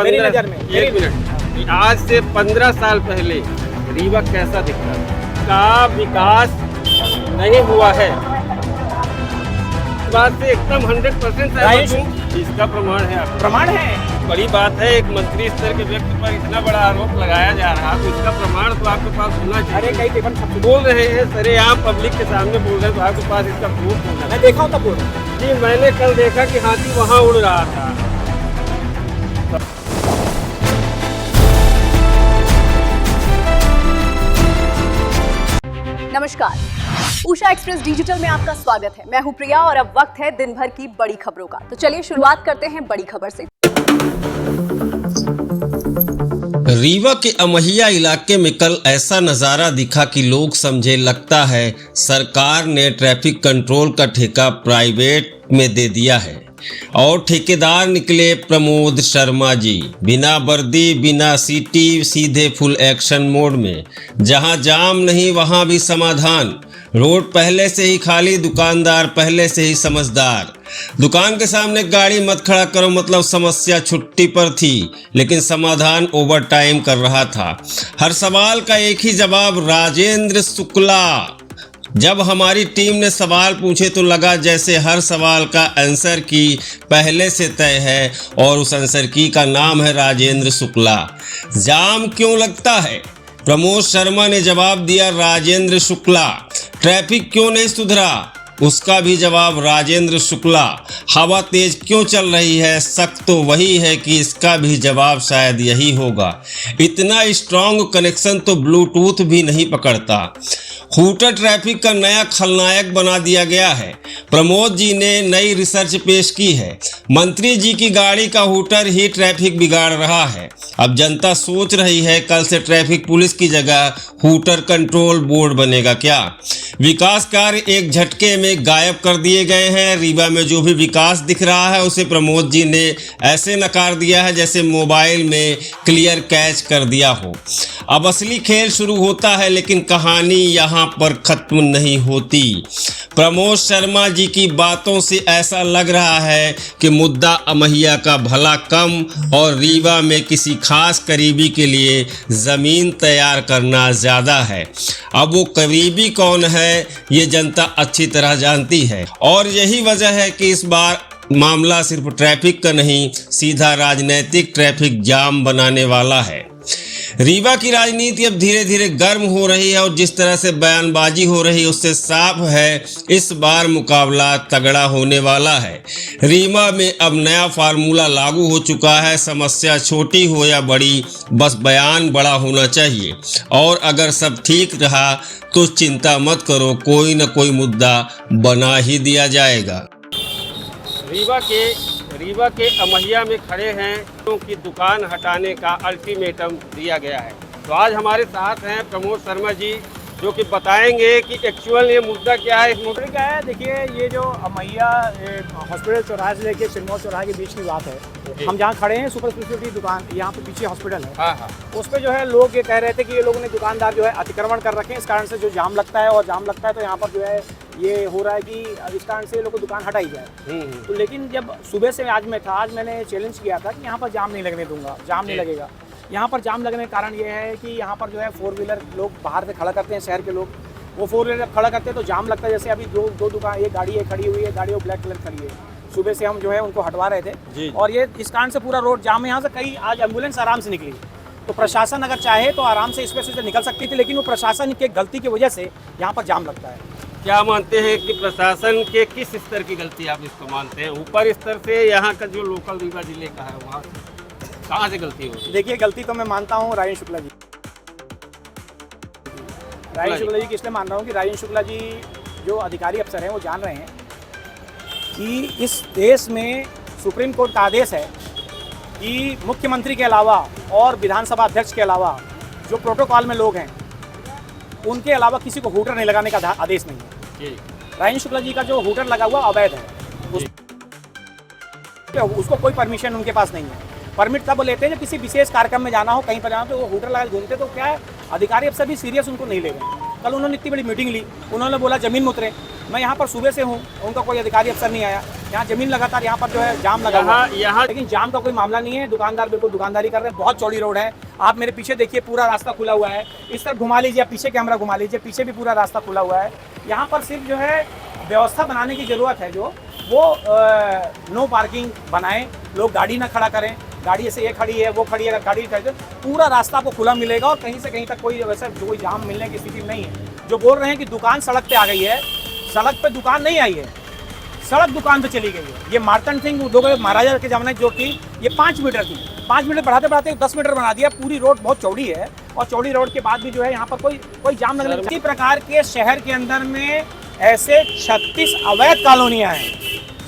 मेरी नजर में एक मिनट, आज से 15 साल पहले रीवा कैसा दिखता था? का विकास नहीं हुआ है, इस बात से एकदम 100% सहमत हूं। इसका प्रमाण है आपका? प्रमाण है। बड़ी बात है, एक मंत्री स्तर के व्यक्ति पर इतना बड़ा आरोप लगाया जा रहा है, तो इसका प्रमाण तो आपके पास होना चाहिए। अरे कई टिफिन बोल रहे हैं सरेआम पब्लिक के सामने बोल रहे हैं, तो आपके पास इसका प्रूफ होना मैं देखा हूँ तब बोल रहा हूँ। जी। मैंने कल देखा कि हाथी वहाँ उड़ रहा था। नमस्कार, उषा एक्सप्रेस डिजिटल में आपका स्वागत है। मैं हूं प्रिया और अब वक्त है दिन भर की बड़ी खबरों का। तो चलिए शुरुआत करते हैं बड़ी खबर से। रीवा के अमहिया इलाके में कल ऐसा नज़ारा दिखा कि लोग समझे लगता है सरकार ने ट्रैफिक कंट्रोल का ठेका प्राइवेट में दे दिया है। और ठेकेदार निकले प्रमोद शर्मा जी, बिना वर्दी बिना सीटी, सीधे फुल एक्शन मोड में। जहां जाम नहीं वहां भी समाधान। रोड पहले से ही खाली, दुकानदार पहले से ही समझदार। दुकान के सामने गाड़ी मत खड़ा करो मतलब समस्या छुट्टी पर थी, लेकिन समाधान ओवर टाइम कर रहा था। हर सवाल का एक ही जवाब, राजेंद्र शुक्ला। जब हमारी टीम ने सवाल पूछे तो लगा जैसे हर सवाल का आंसर की पहले से तय है, और उस आंसर की का नाम है राजेंद्र शुक्ला। जाम क्यों लगता है? प्रमोद शर्मा ने जवाब दिया, राजेंद्र शुक्ला। ट्रैफिक क्यों नहीं सुधरा? उसका भी जवाब राजेंद्र शुक्ला। हवा तेज क्यों चल रही है? शक तो वही है कि इसका भी जवाब शायद यही होगा। इतना स्ट्रॉन्ग कनेक्शन तो ब्लूटूथ भी नहीं पकड़ता। हूटर ट्रैफिक का नया खलनायक बना दिया गया है। प्रमोद जी ने नई रिसर्च पेश की है। मंत्री जी की गाड़ी का हूटर ही ट्रैफिक बिगाड़ रहा है। अब जनता सोच रही है कल से ट्रैफिक पुलिस की जगह हूटर कंट्रोल बोर्ड बनेगा क्या? विकास कार्य एक झटके में गायब कर दिए गए हैं। रीवा में जो भी विकास दिख रहा है उसे प्रमोद जी ने ऐसे नकार दिया है जैसे मोबाइल में क्लियर कैच कर दिया हो। अब असली खेल शुरू होता है, लेकिन कहानी यहाँ पर खत्म नहीं होती। प्रमोद शर्मा जी की बातों से ऐसा लग रहा है कि मुद्दा अमहिया का भला कम और रीवा में किसी खास करीबी के लिए ज़मीन तैयार करना ज़्यादा है। अब वो करीबी कौन है ये जनता अच्छी तरह जानती है, और यही वजह है कि इस बार मामला सिर्फ ट्रैफिक का नहीं, सीधा राजनीतिक ट्रैफिक जाम बनाने वाला है। रीवा की राजनीति अब धीरे धीरे गर्म हो रही है, और जिस तरह से बयानबाजी हो रही है उससे साफ है इस बार मुकाबला तगड़ा होने वाला है। रीवा में अब नया फार्मूला लागू हो चुका है। समस्या छोटी हो या बड़ी, बस बयान बड़ा होना चाहिए। और अगर सब ठीक रहा तो चिंता मत करो, कोई न कोई मुद्दा बना ही दिया जाएगा। रीवा के अमहिया में खड़े हैं क्योंकि दुकान हटाने का अल्टीमेटम दिया गया है। तो आज हमारे साथ हैं प्रमोद शर्मा जी, जो कि बताएंगे कि एक्चुअल ये मुद्दा क्या है। इस मुद्दे क्या है, देखिए ये जो अमैया हॉस्पिटल चौराहे से लेके सिरमौर चौराहे के बीच की बात है। हम जहाँ खड़े हैं सुपर स्पेशलिटी दुकान, यहाँ पे पीछे हॉस्पिटल है। हाँ। उस पर जो है लोग ये कह रहे थे कि ये लोगों ने दुकानदार जो है अतिक्रमण कर रखे हैं, इस कारण से जो जाम लगता है, और जाम लगता है तो यहाँ पर जो है ये हो रहा है कि इस कारण से लोग को दुकान हटाई जाए। तो लेकिन जब सुबह से आज मैं था, आज मैंने चैलेंज किया था कि यहाँ पर जाम नहीं लगने दूंगा, जाम नहीं लगेगा। यहाँ पर जाम लगने का कारण ये है कि यहाँ पर जो है 4 व्हीलर लोग बाहर से खड़ा करते हैं, शहर के लोग वो 4 व्हीलर खड़ा करते हैं तो जाम लगता है। जैसे अभी दो दुकान, एक गाड़ी खड़ी हुई है, गाड़ी वो ब्लैक कलर खड़ी है, सुबह से हम जो है उनको हटवा रहे थे, और ये इस कारण से पूरा रोड जाम है। यहाँ से कई आज एम्बुलेंस आराम से निकली, तो प्रशासन अगर चाहे तो आराम से इस पे से निकल सकती थी, लेकिन वो प्रशासन के गलती की वजह से यहाँ पर जाम लगता है। क्या मानते हैं कि प्रशासन के किस स्तर की गलती आप इसको मानते हैं? ऊपर स्तर से, यहाँ का जो लोकल रीवा जिले का है वहाँ कहाँ से गलती हो? देखिए गलती तो मैं मानता हूँ राजेंद्र शुक्ला जी। राजेंद्र शुक्ला जी की इसलिए मान रहा हूँ कि राजेंद्र शुक्ला जी जो अधिकारी अफसर हैं वो जान रहे हैं कि इस देश में सुप्रीम कोर्ट का आदेश है कि मुख्यमंत्री के अलावा और विधानसभा अध्यक्ष के अलावा जो प्रोटोकॉल में लोग हैं उनके अलावा किसी को हूटर नहीं लगाने का आदेश नहीं है। राजेंद्र शुक्ला जी का जो हूटर लगा हुआ अवैध है, उसको कोई परमिशन उनके पास नहीं है। परमिट तब लेते हैं जब किसी विशेष कार्यक्रम में जाना हो, कहीं पर जाना हो, तो वो हूटर लगा घूमते, तो क्या है अधिकारी अफसर भी सीरियस उनको नहीं ले रहे हैं। कल उन्होंने इतनी बड़ी मीटिंग ली, उन्होंने बोला ज़मीन में उतरे। मैं यहाँ पर सुबह से हूँ, उनका कोई अधिकारी अफसर नहीं आया। यहाँ ज़मीन लगातार यहाँ पर जो है जाम लगा हुआ है, यहाँ लेकिन जाम का कोई मामला नहीं है। दुकानदार बिल्कुल दुकानदारी कर रहे हैं। बहुत चौड़ी रोड है। आप मेरे पीछे देखिए, पूरा रास्ता खुला हुआ है। इस तरफ घुमा लीजिए, आप पीछे कैमरा घुमा लीजिए, पीछे भी पूरा रास्ता खुला हुआ है। यहाँ पर सिर्फ जो है व्यवस्था बनाने की ज़रूरत है, जो वो नो पार्किंग बनाएं, लोग गाड़ी ना खड़ा करें। गाड़ी ऐसे ये खड़ी है, वो खड़ी है, अगर गाड़ी खड़ी है पूरा रास्ता आपको खुला मिलेगा और कहीं से कहीं तक कोई वैसे कोई जाम मिलने की स्थिति नहीं है। जो बोल रहे हैं कि दुकान सड़क पे आ गई है, सड़क पे दुकान नहीं आई है, सड़क दुकान पे चली गई है। ये मार्तंड सिंह महाराजा के ज़माने जो थी, ये 5 मीटर थी, 5 मीटर बढ़ाते बढ़ाते 10 मीटर बना दिया। पूरी रोड बहुत चौड़ी है और चौड़ी रोड के बाद भी जो है यहाँ पर कोई जाम लगने। इसी प्रकार के शहर के अंदर में ऐसे 36 अवैध कॉलोनियाँ हैं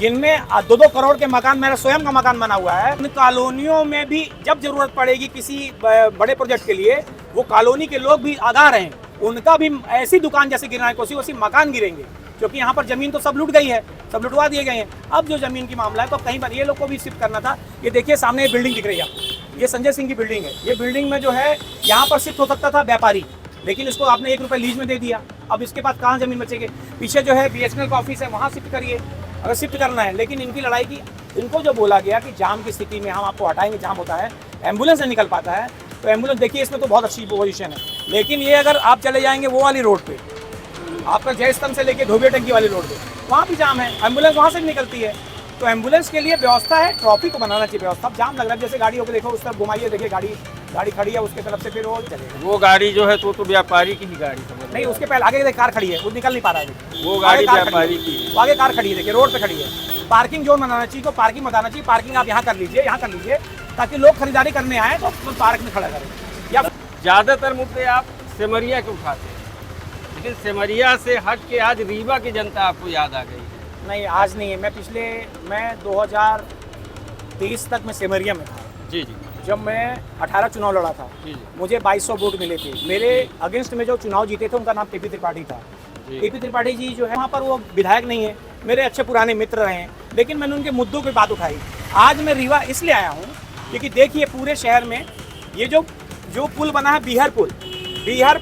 जिनमें 2-2 करोड़ के मकान, मेरा स्वयं का मकान बना हुआ है। उन कॉलोनियों में भी जब जरूरत पड़ेगी किसी बड़े प्रोजेक्ट के लिए, वो कॉलोनी के लोग भी आगार हैं, उनका भी ऐसी दुकान जैसे गिरना है कोसी वैसी मकान गिरेंगे, क्योंकि यहाँ पर ज़मीन तो सब लूट गई है, सब लुटवा दिए गए हैं। अब जो ज़मीन की मामला है तो कहीं पर ये लोग को भी शिफ्ट करना था। ये देखिए सामने ये बिल्डिंग दिख रही है आपको, ये संजय सिंह की बिल्डिंग है। ये बिल्डिंग में जो है यहाँ पर शिफ्ट हो सकता था व्यापारी, लेकिन इसको आपने 1 रुपये लीज में दे दिया। अब इसके पास कहाँ ज़मीन बचेगी? पीछे जो है BSNL का ऑफिस है, वहाँ शिफ्ट करिए अगर शिफ्ट करना है। लेकिन इनकी लड़ाई की, इनको जो बोला गया कि जाम की स्थिति में हम आपको हटाएंगे, जाम होता है, एम्बुलेंस नहीं निकल पाता है, तो एम्बुलेंस देखिए इसमें तो बहुत अच्छी पोजीशन है। लेकिन ये अगर आप चले जाएंगे वो वाली रोड पे, आपका जय स्तंभ से लेके धोबिया टंकी वाली रोड पे, वहाँ भी जाम है, एम्बुलेंस वहाँ से भी निकलती है। तो एम्बुलेंस के लिए व्यवस्था है, ट्रैफिक को बनाना चाहिए व्यवस्था। अब जाम लग रहा है, जैसे गाड़ियों को देखो उस तरफ घुमाइए, देखिए गाड़ी खड़ी है, उसके तरफ से फिर वो चलेगा। वो गाड़ी जो है तो व्यापारी की ही गाड़ी समझ नहीं, उसके पहले आगे कार खड़ी है, वो निकल नहीं पा रहा है। वो गाड़ी व्यापारी की है। आगे कार खड़ी है, देखिए रोड पे खड़ी है। पार्किंग जोन बनाना चाहिए, तो पार्किंग बताना चाहिए। पार्किंग आप यहाँ कर लीजिए, यहाँ कर लीजिए, ताकि लोग खरीदारी करने आए तो पार्क में खड़ा करें। या ज़्यादातर मुद्दे आप सिमरिया के उठाते हैं, लेकिन सिमरिया से हट के आज रीवा की जनता आपको याद आ गई। नहीं, आज नहीं है। मैं 2023 तक मैं सिमरिया में था। जी जी। जब मैं 18 चुनाव लड़ा था, जी। मुझे 2200 वोट मिले थे। मेरे अगेंस्ट में जो चुनाव जीते थे उनका नाम टीपी त्रिपाठी था। टीपी त्रिपाठी जी जो है वहाँ पर वो विधायक नहीं है, मेरे अच्छे पुराने मित्र रहे हैं, लेकिन मैंने उनके मुद्दों की बात उठाई। आज मैं रीवा इसलिए आया हूँ क्योंकि देखिए पूरे शहर में ये जो पुल बना है, बिहार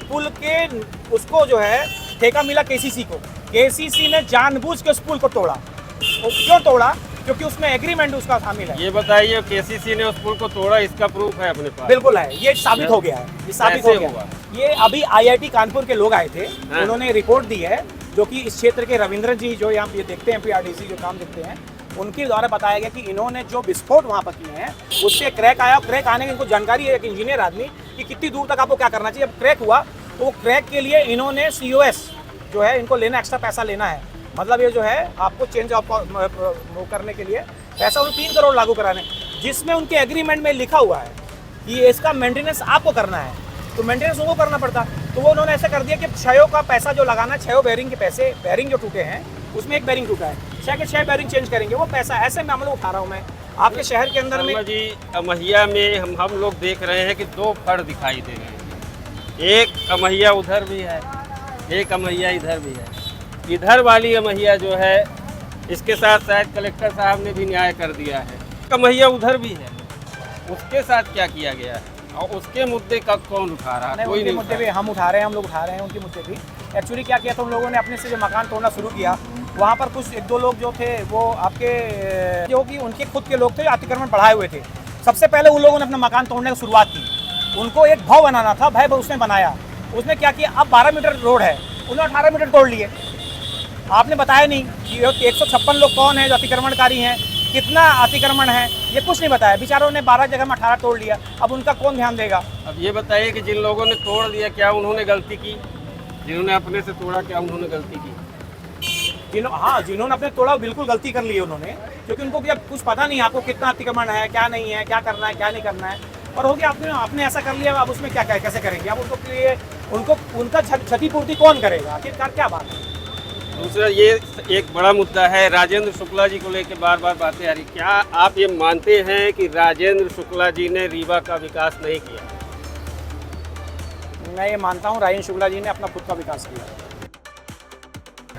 पुल के उसको जो है ठेका मिला KCC को। KCC ने जानबूझ के उस पुल को तोड़ा। वो क्यों तोड़ा? क्योंकि उसमें एग्रीमेंट उसका शामिल है। ये बताइए, KCC ने उस पुल को तोड़ा, इसका प्रूफ है अपने पास? बिल्कुल है, ये साबित हो गया है, ये साबित हो गया। ये अभी IIT कानपुर के लोग आए थे, उन्होंने रिपोर्ट दी है, जो कि इस क्षेत्र के रविंद्र जी जो यहाँ ये देखते हैं PRDC जो काम देखते हैं, उनके द्वारा बताया गया कि इन्होंने जो विस्फोट वहाँ पर किए हैं उससे क्रैक आया। क्रैक आने की इनको जानकारी है, एक इंजीनियर आदमी, कि कितनी दूर तक आपको क्या करना चाहिए। जब क्रैक हुआ तो वो क्रैक के लिए इन्होंने COS जो है इनको लेना, एक्स्ट्रा पैसा लेना है। मतलब ये जो है आपको चेंज ऑफ करने के लिए पैसा उन्हें 3 करोड़ लागू कराने, जिसमें उनके एग्रीमेंट में लिखा हुआ है कि इसका मेंटेनेंस आपको करना है, तो मेंटेनेंस उनको करना पड़ता। तो वो उन्होंने ऐसा कर दिया कि क्षयों का पैसा जो लगाना, 6 बेरिंग के पैसे, बेरिंग जो टूटे हैं उसमें एक बेरिंग टूटा है, 6 के 6 बेरिंग चेंज करेंगे, वो पैसा ऐसे मामले उठा रहा हूँ मैं आपके शहर के अंदर में। जी, अमहिया में हम लोग देख रहे हैं कि 2 फड़ दिखाई दे रहे हैं। एक अमहिया उधर भी है, एक अमहिया इधर भी है। इधर वाली अमहिया जो है, इसके साथ शायद कलेक्टर साहब ने भी न्याय कर दिया है। अमहिया उधर भी है, उसके साथ क्या किया गया है और उसके मुद्दे का कौन उठा रहा है? कोई नहीं। मुद्दे भी हम उठा रहे हैं, हम लोग उठा रहे हैं उनके मुद्दे भी। एक्चुअली क्या किया था उन लोगों ने, अपने से जो मकान तोड़ना शुरू किया, वहाँ पर कुछ 1-2 लोग जो थे वो आपके जो कि उनके खुद के लोग थे, अतिक्रमण बढ़ाए हुए थे। सबसे पहले उन लोगों ने अपना मकान तोड़ने की शुरुआत की। उनको एक भव बनाना था, भय उसने बनाया। उसने क्या किया, अब 12 मीटर रोड है, उन्होंने 18 मीटर तोड़ लिए। आपने बताया नहीं कि 156 लोग कौन है जो अतिक्रमणकारी हैं, कितना अतिक्रमण है, ये कुछ नहीं बताया। बेचारों ने 12 जगह में 18 तोड़ लिया, अब उनका कौन ध्यान देगा? अब ये बताइए कि जिन लोगों ने तोड़ दिया, क्या उन्होंने गलती की? जिन्होंने अपने से तोड़ा, क्या उन्होंने गलती की? जिन्होंने अपने तोड़ा बिल्कुल गलती कर ली है उन्होंने, क्योंकि उनको क्या कुछ पता नहीं आपको कितना अतिक्रमण है, क्या नहीं है, क्या करना है, क्या नहीं करना है। और हो गया, आपने ऐसा कर लिया, अब उसमें क्या कैसे करेंगे? अब उनको उनका क्षतिपूर्ति कौन करेगा? आखिरकार क्या बात है? दूसरा, ये एक बड़ा मुद्दा है, राजेंद्र शुक्ला जी को लेकर बार बार बातें आ रही। क्या आप ये मानते हैं कि राजेंद्र शुक्ला जी ने रीवा का विकास नहीं किया? मैं ये मानता हूँ राजेंद्र शुक्ला जी ने अपना खुद का विकास किया,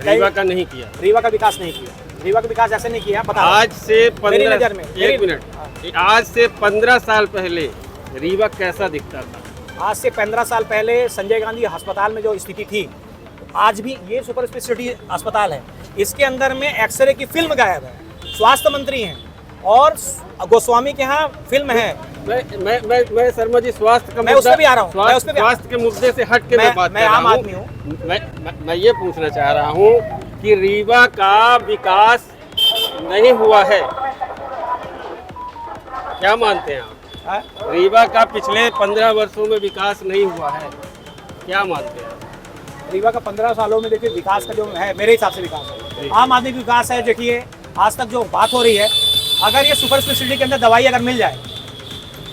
रीवा का नहीं किया। रीवा का विकास नहीं किया, रीवा का विकास ऐसे नहीं किया। पता आज से 15 नज़र में, एक मिनट, आज से 15 साल पहले रीवा कैसा दिखता था? आज से 15 साल पहले संजय गांधी अस्पताल में जो स्थिति थी, आज भी ये सुपर स्पेशलिटी अस्पताल है, इसके अंदर में एक्सरे की फिल्म गायब है। स्वास्थ्य मंत्री हैं और गोस्वामी के यहाँ फिल्म है। मैं शर्मा जी स्वास्थ्य का मैं उस पे भी आ रहा हूँ, मैं उस पे भी स्वास्थ्य के मुद्दे से हट के मैं बात मैं कर रहा आम हूँ। आदमी हूँ। मैं ये पूछना चाह रहा हूँ कि रीवा का विकास नहीं हुआ है, क्या मानते हैं आप? हाँ? रीवा का पिछले 15 वर्षों में विकास नहीं हुआ है, क्या मानते हैं? रीवा का 15 सालों में देखिए विकास का जो है, मेरे हिसाब से विकास है, आम आदमी का विकास है। देखिए आज तक जो बात हो रही है, अगर ये सुपर स्पेशलिटी के अंदर दवाई अगर मिल जाए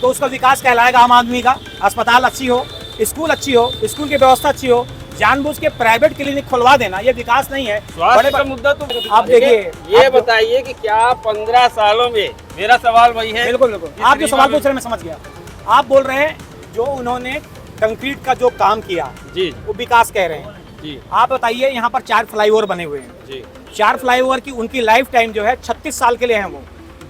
तो उसका विकास कहलाएगा आम आदमी का। अस्पताल अच्छी हो, स्कूल अच्छी हो, स्कूल की व्यवस्था अच्छी हो, जानबूझ के प्राइवेट क्लिनिक खुलवा देना ये विकास नहीं है। स्वास्थ्य का मुद्दा तो आप देखिए, ये बताइए कि क्या 15 सालों में, मेरा सवाल वही है। बिल्कुल बिल्कुल, आप जो सवाल पूछ रहे हैं मैं समझ गया। आप बोल रहे हैं जो उन्होंने कंक्रीट का जो काम किया जी वो विकास कह रहे हैं जी आप बताइए। यहाँ पर 4 फ्लाईओवर बने हुए हैं, जी 4 फ्लाईओवर की उनकी लाइफ टाइम जो है 36 साल के लिए है। वो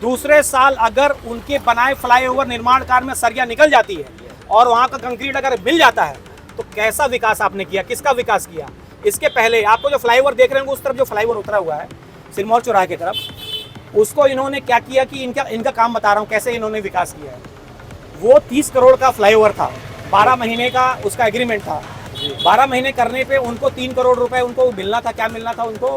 दूसरे साल अगर उनके बनाए फ्लाईओवर निर्माण कार्य में सरिया निकल जाती है और वहाँ का कंक्रीट अगर मिल जाता है तो कैसा विकास आपने किया, किसका विकास किया? इसके पहले आपको जो फ्लाईओवर देख रहे हैं उस तरफ जो फ्लाईओवर उतरा हुआ है सिरमौर चौराहे की तरफ, उसको इन्होंने क्या किया कि इनका काम बता रहा हूँ कैसे इन्होंने विकास किया है। वो 30 करोड़ का फ्लाईओवर था, 12 महीने का उसका एग्रीमेंट था। 12 महीने करने पे उनको 3 करोड़ रुपए उनको मिलना था। क्या मिलना था उनको?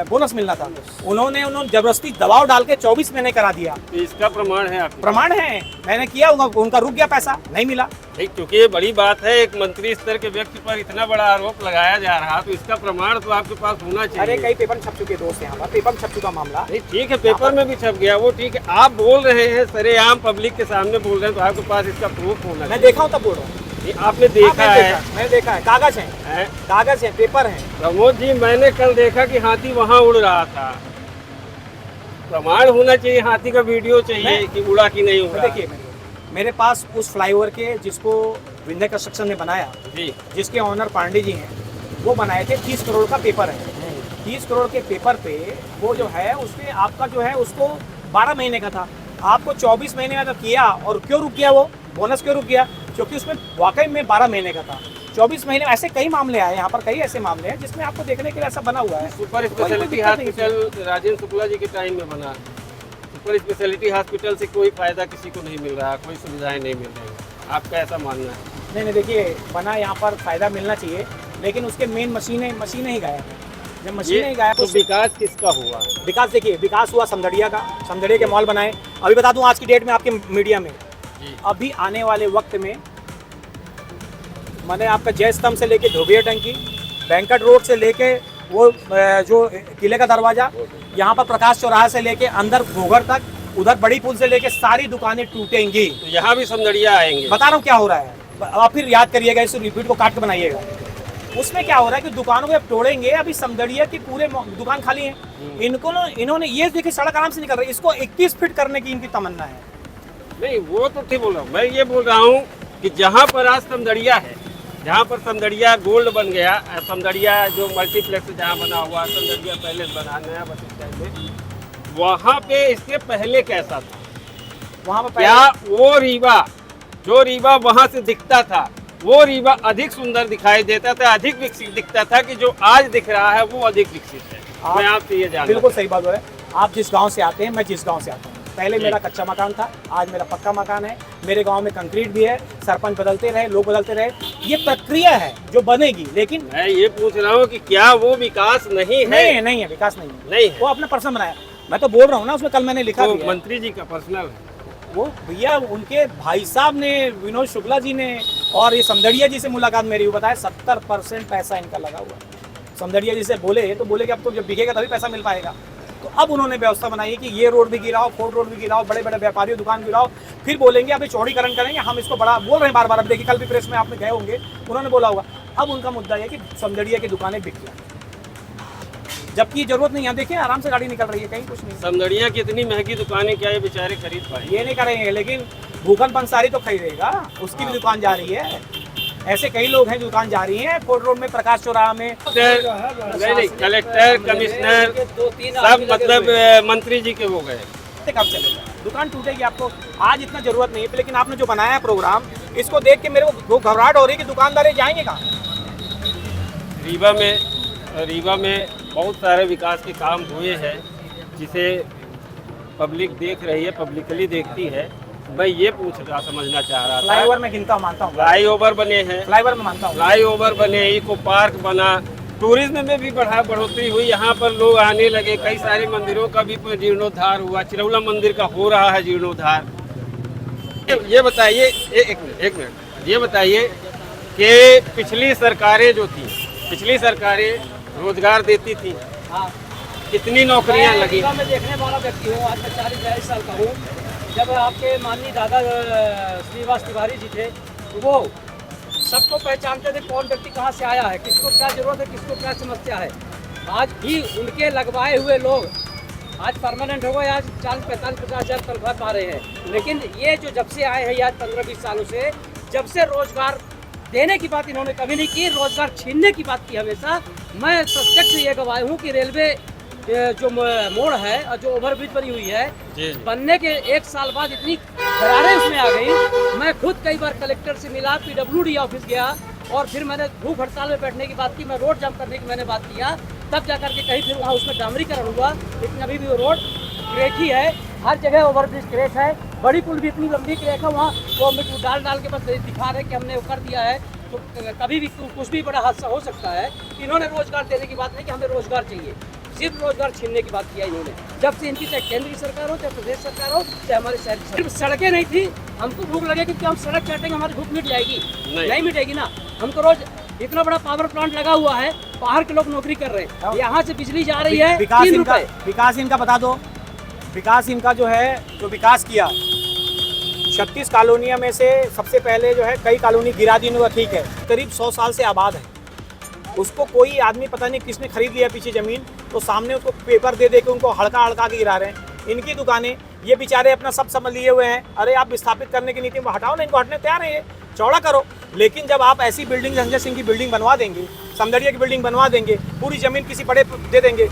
बोनस मिलना था। उन्होंने जबरदस्ती दबाव डाल के 24 महीने करा दिया। इसका प्रमाण है आपके? प्रमाण है, मैंने किया, उनका रुक गया, पैसा नहीं मिला। क्योंकि ये बड़ी बात है, एक मंत्री स्तर के व्यक्ति पर इतना बड़ा आरोप लगाया जा रहा, तो इसका प्रमाण तो आपके पास होना चाहिए। अरे कई पेपर छप चुके दोस्त, यहाँ पर पेपर छप चुका मामला। नहीं ठीक है, पेपर में भी छप गया वो ठीक है। आप बोल रहे हैं सरेआम पब्लिक के सामने बोल रहे हैं, तो आपके पास इसका प्रूफ होना चाहिए। मैं देखा हूँ तब बोल रहा हूँ। आपने देखा है? मैंने देखा है, कागज है, कागज है, पेपर है। प्रमोद जी, मैंने कल देखा कि हाथी वहाँ उड़ रहा था। प्रमाण होना चाहिए, हाथी का वीडियो चाहिए कि उड़ा कि नहीं उड़ा। देखिए मेरे पास उस फ्लाईओवर के जिसको विंध्य कंस्ट्रक्शन ने बनाया जी, जिसके ऑनर पांडे जी हैं, वो बनाए थे। 30 करोड़ का पेपर है। 30 करोड़ के पेपर पे वो जो है उसपे आपका जो है उसको 12 महीने का था, आपको 24 महीने में किया। और क्यों रुक गया वो बोनस, क्यों रुक गया? क्योंकि उसमें वाकई में 12 महीने का था। 24 महीने ऐसे कई मामले आए यहाँ पर, कई ऐसे मामले हैं जिसमें आपको देखने के लिए ऐसा बना हुआ है। Super speciality hospital Rajendra Shukla ji के टाइम में बना। सुपर स्पेशलिटी हॉस्पिटल से कोई फायदा किसी को नहीं मिल रहा, कोई सुविधाएं नहीं मिल रही, आपका ऐसा मानना है? नहीं देखिए, बना यहाँ पर फायदा मिलना चाहिए, लेकिन उसके मेन मशीनें ही गायब है। जब मशीनें ही गायब तो विकास किसका हुआ? विकास देखिए, विकास हुआ समदड़िया का। समदड़िया के मॉल बनाए। अभी बता दूं आज की डेट में आपके मीडिया में, अभी आने वाले वक्त में मैंने आपका जय स्तंभ से लेके धोबिया टंकी, बैंकट रोड से लेके वो जो किले का दरवाजा, यहाँ पर प्रकाश चौराहा से लेके अंदर घोघर तक, उधर बड़ी पुल से लेके सारी दुकानें टूटेंगी। तो यहाँ भी समदड़िया आएंगे। बता रहा हूँ क्या हो रहा है, आप फिर याद करिएगा, इस रिपीट को काट के बनाइएगा। उसमें क्या हो रहा है कि दुकानों को अब तोड़ेंगे। अभी समदड़िया की पूरे दुकान खाली है। इन्होंने ये देखिए सड़क आराम से निकल रही है, इसको 31 फीट करने की इनकी तमन्ना है। नहीं वो तो ठीक बोल रहा हूँ, मैं ये बोल रहा हूँ कि जहाँ पर आज समदड़िया है, जहाँ पर समदड़िया गोल्ड बन गया, समदड़िया जो मल्टीप्लेक्स जहाँ बना हुआ, समदड़िया पैलेस बना नया बस स्टैंड में, वहाँ पे इसके पहले कैसा था? वहाँ पर क्या वो रीवा, जो रीवा वहाँ से दिखता था, वो रीवा अधिक सुंदर दिखाई देता था, अधिक विकसित दिखता था कि जो आज दिख रहा है वो अधिक विकसित है? मैं आपसे ये जानना। बिल्कुल सही बात हो रहा है। आप जिस गांव से आते हैं, मैं जिस गांव से आता हूँ, पहले मेरा कच्चा मकान था, आज मेरा पक्का मकान है। मेरे गांव में कंक्रीट भी है। सरपंच बदलते रहे, लोग बदलते रहे, ये प्रक्रिया है जो बनेगी। लेकिन मैं ये पूछ रहा हूँ कि क्या वो विकास नहीं है? नहीं है, विकास नहीं नहीं, वो अपना पर्सनल बनाया। मैं तो बोल रहा हूँ ना, उसमें कल मैंने लिखा तो मंत्री जी का पर्सनल है वो। भैया उनके भाई साहब ने, विनोद शुक्ला जी ने और ये समदड़िया जी से मुलाकात मेरी हुई, बताया 70% पैसा इनका लगा हुआ है। समदड़िया जी से बोले तो बोले कि अब तो जब बिकेगा तभी पैसा मिल पाएगा। तो अब उन्होंने व्यवस्था बनाई है कि ये रोड भी गिराओ, फोर्ट रोड भी गिराओ, बड़े बड़े व्यापारियों दुकान गिराओ, फिर बोलेंगे अभी चौड़ीकरण करेंगे, हम इसको बड़ा बोल रहे हैं बार बार। अब देखिए कल भी प्रेस में आपने गए होंगे, उन्होंने बोला होगा। अब उनका मुद्दा है कि समदड़िया की दुकानें बिक जाए, जबकि जरूरत नहीं है। देखिए आराम से गाड़ी निकल रही है, कहीं कुछ नहीं। समदड़िया की इतनी महंगी दुकानें क्या ये बेचारे खरीद पाए? ये नहीं करेंगे, लेकिन भूखन पंसारी तो खरीदेगा, उसकी भी दुकान जा रही है। ऐसे कई लोग हैं दुकान जा रही हैं। फोर्ट रोड में, प्रकाश चौराहा में। नहीं, कलेक्टर, कमिश्नर सब मतलब मंत्री जी के हो गए। कब चलेगा? दुकान टूटेगी। आपको आज इतना जरूरत नहीं है, लेकिन आपने जो बनाया है प्रोग्राम, इसको देख के मेरे को घबराहट हो रही है कि दुकानदार जाएंगे कहाँ? रीवा में बहुत सारे विकास के काम हुए हैं जिसे पब्लिक देख रही है, पब्लिकली देखती है। मैं ये समझना चाह रहा था, फ्लाईओवर में गिनता हूँ, मानता हूँ, फ्लाईओवर बने हैं, फ्लाईओवर में मानता हूँ, फ्लाईओवर बने, इको पार्क बना, टूरिज्म में भी बढ़ोतरी हुई, यहाँ पर लोग आने लगे, कई सारे मंदिरों का भी जीर्णोद्धार हुआ, चिरौला मंदिर का हो रहा है जीर्णोद्धार। ये बताइए, एक मिनट, ये बताइए कि पिछली सरकारें जो थी, पिछली सरकारें रोजगार देती थी, हाँ। कितनी नौकरियां लगी? मैं देखने वाला व्यक्ति हूँ, आज मैं 40-42 साल का हूँ। जब आपके माननीय दादा श्रीनिवास तिवारी जी थे, तो वो सबको पहचानते थे कौन व्यक्ति कहाँ से आया है, किसको क्या जरूरत है, किसको क्या समस्या है। आज भी उनके लगवाए हुए लोग आज परमानेंट हो गए, आज 40-45-50 हज़ार तनख्वाह पा रहे हैं। लेकिन ये जो जब से आए हैं आज 15-20 सालों से, जब से रोजगार देने की बात इन्होंने कभी नहीं की, रोजगार छीनने की बात की हमेशा। मैं प्रत्यक्ष ये गवाह हूँ कि रेलवे जो मोड़ है और जो ओवरब्रिज बनी हुई है, बनने के 1 साल बाद इतनी दरारें उसमें आ गई। मैं खुद कई बार कलेक्टर से मिला, PWD ऑफिस गया और फिर मैंने भूख हड़ताल में बैठने की बात की, मैं रोड जाम करने की मैंने बात किया, तब जाकर के कहीं फिर वहाँ उसमें डामरीकरण हुआ। लेकिन अभी भी वो रोड क्रैक ही है, हर जगह ओवरब्रिज क्रैक है, बड़ी पुल भी इतनी लंबी क्रैक है, वहाँ वो मिट्टी डाल के बस दिखा रहे कि हमने वो कर दिया है। तो कभी भी कुछ भी बड़ा हादसा हो सकता है। इन्होंने रोजगार देने की बात नहीं कि हमें रोजगार चाहिए, सिर्फ रोजगार छीनने की बात किया इन्होंने। जब से इनकी चाहे केंद्र की सरकार हो, चाहे प्रदेश सरकार हो, चाहे हमारे शहर की, सिर्फ सड़कें नहीं थी। हमको भूख लगे कि हम सड़क चाटेंगे हमारी भूख मिट जाएगी? नहीं मिटेगी ना। हमको रोज इतना बड़ा पावर प्लांट लगा हुआ है, बाहर के लोग नौकरी कर रहे हैं, यहाँ से बिजली जा रही है 3 रुपए। विकास इनका बता दो, विकास इनका जो है, जो विकास किया 36 कॉलोनियों में से सबसे पहले जो है कई कॉलोनी गिरा दी हुआ, ठीक है, करीब 100 साल से आबाद है। उसको कोई आदमी पता नहीं किसने खरीद लिया पीछे ज़मीन, तो सामने उसको पेपर दे के उनको हड़का के गिरा रहे हैं। इनकी दुकानें, ये बेचारे अपना सब समझ लिए हुए हैं। अरे आप विस्थापित करने की नीति में हटाओ ना, इनको हटने तैयार है, ये चौड़ा करो। लेकिन जब आप ऐसी बिल्डिंग संजय सिंह की बिल्डिंग बनवा देंगे, समदड़िया की बिल्डिंग बनवा देंगे, पूरी ज़मीन किसी बड़े दे देंगे,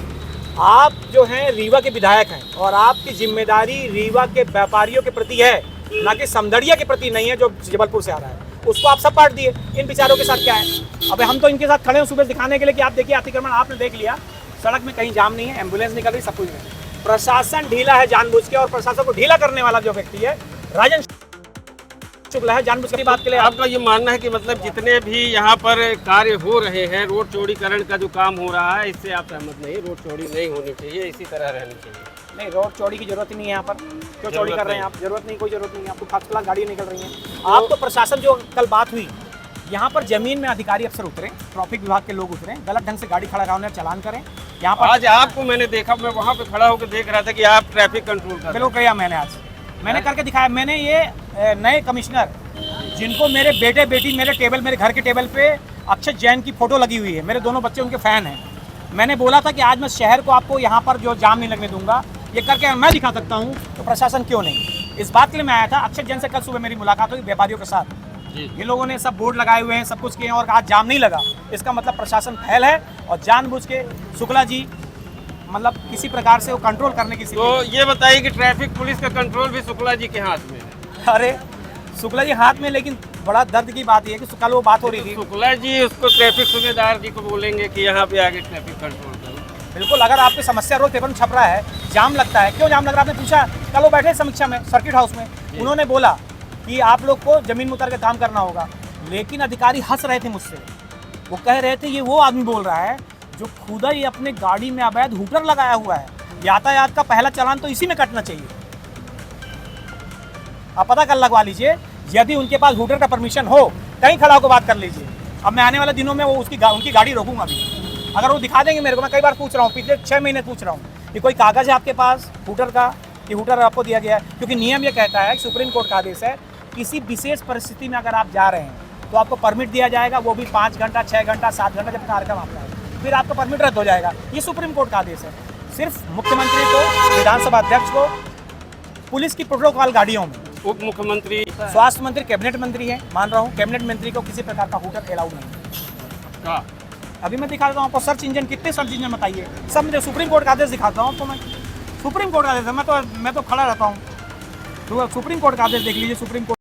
आप जो हैं रीवा के विधायक हैं और आपकी जिम्मेदारी रीवा के व्यापारियों के प्रति है, ना कि समदड़िया के प्रति नहीं है जो जबलपुर से आ रहा है। उसको आप सब बांट दिए। इन बेचारों के साथ क्या है? अब हम तो इनके साथ खड़े हैं सुबह दिखाने के लिए कि आप देखिए अतिक्रमण आपने देख लिया, सड़क में कहीं जाम नहीं है, एम्बुलेंस निकल रही, सब कुछ है। प्रशासन ढीला है जानबूझ के, और प्रशासन को ढीला करने वाला जो व्यक्ति है राजन शुक्ला है, जानबूझ के बात के लिए। आपका ये मानना है कि मतलब जितने भी यहाँ पर कार्य हो रहे हैं, रोड चौड़ीकरण का जो काम हो रहा है, इससे आप सहमत नहीं? रोड चौड़ी नहीं होनी चाहिए, इसी तरह रहनी चाहिए? नहीं, रोड चौड़ी की जरूरत ही नहीं है यहाँ पर। क्यों चौड़ी कर रहे हैं आप? जरूरत नहीं, कोई जरूरत नहीं है आपको। फर्स्ट क्लास गाड़ी निकल रही है। आप तो प्रशासन, जो कल बात हुई, यहाँ पर जमीन में अधिकारी अफसर उतरे, ट्रैफिक विभाग के लोग उतरे, गलत ढंग से गाड़ी खड़ा कराने चालान करें यहाँ पर। आज आपको मैंने देखा, मैं वहाँ पे खड़ा होकर देख रहा था कि आप ट्रैफिक कंट्रोल कर। बिल्कुल किया मैंने, आज मैंने करके दिखाया। मैंने ये नए कमिश्नर, जिनको मेरे बेटे बेटी, मेरे टेबल, मेरे घर के टेबल पे अक्षत जैन की फोटो लगी हुई है, मेरे दोनों बच्चे उनके फ़ैन हैं। मैंने बोला था कि आज मैं शहर को आपको यहाँ पर जो जाम नहीं लगने दूंगा, ये करके मैं दिखा सकता हूँ, तो प्रशासन क्यों नहीं? इस बात के लिए मैं आया था। अक्षत जैन से कल सुबह मेरी मुलाकात हुई व्यापारियों के साथ। ये लोगों ने सब बोर्ड लगाए हुए हैं, सब कुछ किए हैं, और आज जाम नहीं लगा। इसका मतलब प्रशासन फैल है और जानबूझ के शुक्ला जी मतलब किसी प्रकार से वो कंट्रोल करने की। तो ये बताइए कि ट्रैफिक पुलिस का कंट्रोल भी शुक्ला जी के हाथ में है? अरे शुक्ला जी हाथ में, लेकिन बड़ा दर्द की बात यह है कि कल वो बात हो रही थी, शुक्ला जी उसको ट्रैफिक सूबेदार जी को बोलेंगे कि यहाँ पे आके ट्रैफिक कंट्रोल करो। बिल्कुल। अगर आपकी समस्या रोज पेपर में छप रहा है, जाम लगता है, क्यों जाम लग रहा है? आपने पूछा? कल वो बैठे समीक्षा में सर्किट हाउस में, उन्होंने बोला कि आप लोग को जमीन में उतर के काम करना होगा। लेकिन अधिकारी हंस रहे थे मुझसे, वो कह रहे थे ये वो आदमी बोल रहा है जो खुदा ही अपने गाड़ी में अवैध हूटर लगाया हुआ है। यातायात का पहला चालान तो इसी में कटना चाहिए। आप पता कर लगवा लीजिए, यदि उनके पास हूटर का परमिशन हो, कहीं खड़ा होकर बात कर लीजिए। अब मैं आने वाले दिनों में वो उनकी गाड़ी रोकूंगा अभी, अगर वो दिखा देंगे मेरे को। मैं कई बार पूछ रहा हूँ, पिछले 6 महीने पूछ रहा हूँ कि कोई कागज़ है आपके पास हूटर का, कि हूटर आपको दिया गया है? क्योंकि नियम ये कहता है, सुप्रीम कोर्ट का आदेश है, किसी विशेष परिस्थिति में अगर आप जा रहे हैं तो आपको परमिट दिया जाएगा, वो भी 5 घंटा, 6 घंटा, 7 घंटा जब कार्यक्रम आपका है, फिर आपका परमिट रद्द हो जाएगा। ये सुप्रीम कोर्ट का आदेश है। सिर्फ मुख्यमंत्री को, विधानसभा अध्यक्ष को, पुलिस की प्रोटोकॉल गाड़ियों में, उप मुख्यमंत्री, स्वास्थ्य मंत्री, कैबिनेट मंत्री है, मान रहा हूँ, कैबिनेट मंत्री को किसी प्रकार का हूटर अलाउ नहीं है। अभी मैं दिखा देता हूँ आपको सर्च इंजन, कितने सर्च इंजन बताइए, सब मुझे सुप्रीम कोर्ट का आदेश दिखाता हूँ आपको मैं। सुप्रीम कोर्ट का आदेश है, मैं तो खड़ा रहता हूँ। तो सुप्रीम कोर्ट का आदेश देख लीजिए। Supreme court